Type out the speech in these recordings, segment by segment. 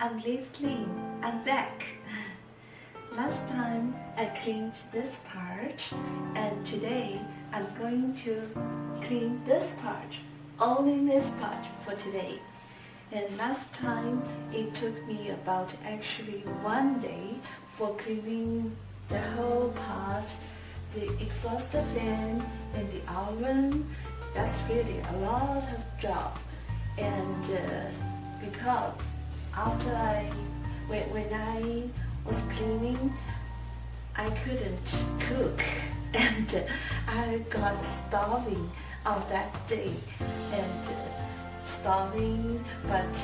I'm Lysol. I'm back. Last time I cleaned this part, and today I'm going to clean this part, only this part for today. And last time it took me about actually 1 day for cleaning the whole part, the exhaust fan and the oven. That's really a lot of job. And because after when I was cleaning, I couldn't cook and I got starving on that day and starving, but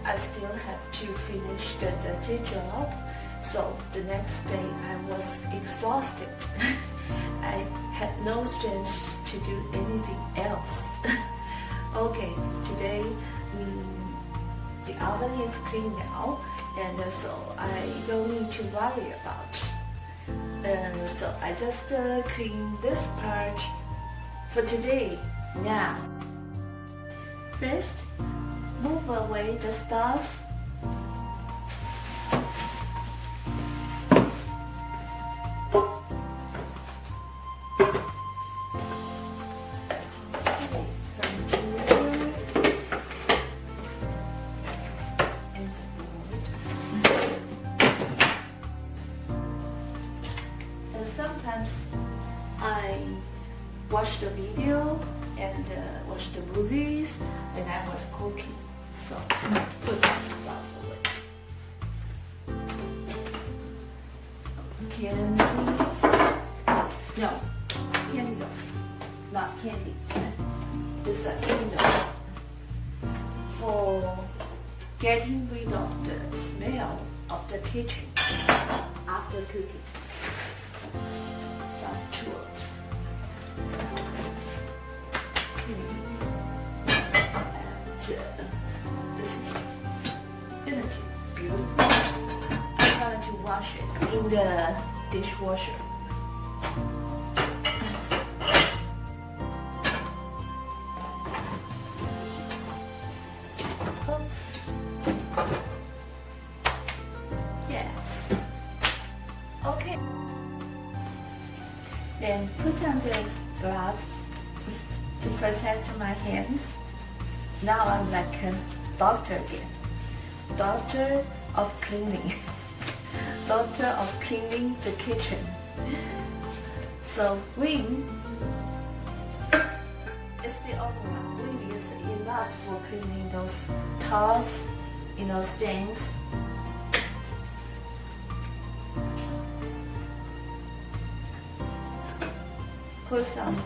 I still had to finish the dirty job. So the next day I was exhausted. I had no strength to do anything else. Okay, today the oven is clean now, and so I don't need to worry about. So I just clean this part for today now. First, move away the stuff. Sometimes I watch the video and watch the movies when I was cooking, so put that stuff away. Candy, no, not candy. It's a candle for getting rid of the smell of the kitchen after cooking. Some tools. And this is gonna be beautiful. I'm going to wash it in the dishwasher. Oops. Yes. Okay. Then put on the gloves to protect my hands. Now I'm like a doctor again. Doctor of cleaning. Doctor of cleaning the kitchen. So Wing is the only one. Wing is enough for cleaning those tough, stains. Put some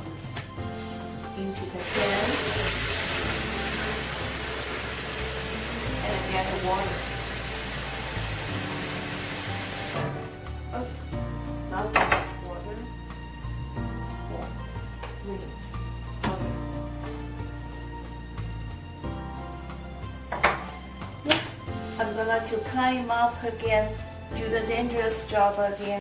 into the pan and get the water. Oh, not that water. Okay. Yeah, I'm gonna to climb up again, do the dangerous job again.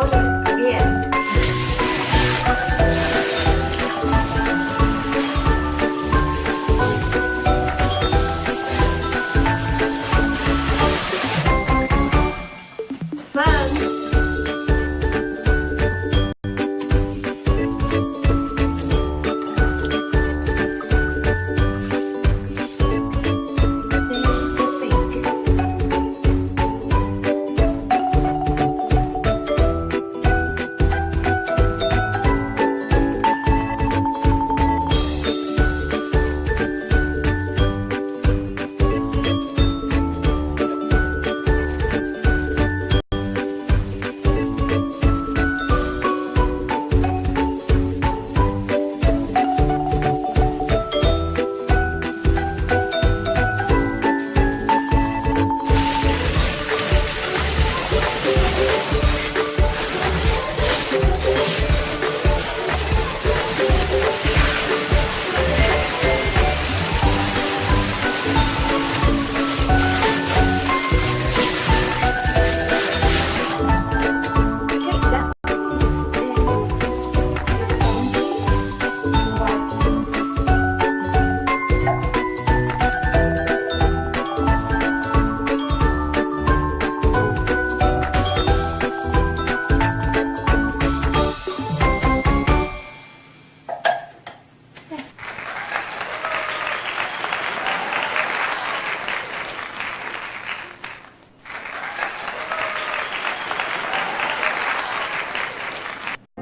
water again. Fun!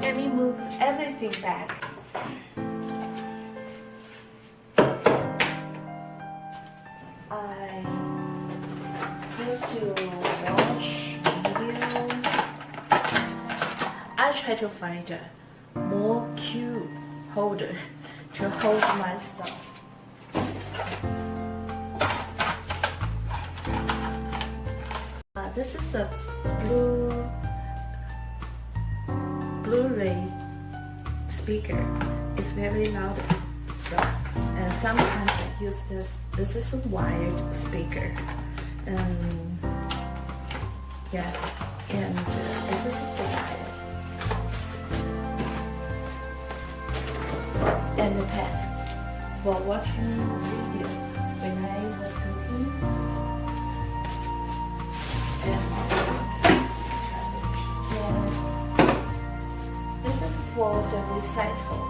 Let me move everything back. I used to watch video. I try to find a more cute holder to hold my stuff. This is a Blu-ray speaker. It's very loud, so and sometimes I use this. This is a wired speaker, yeah, and this is the dial and the pen for watching video when I was cooking. This is for the recycle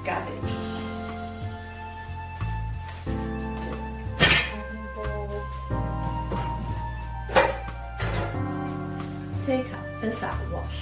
garbage. The cutting board. Take out and start wash.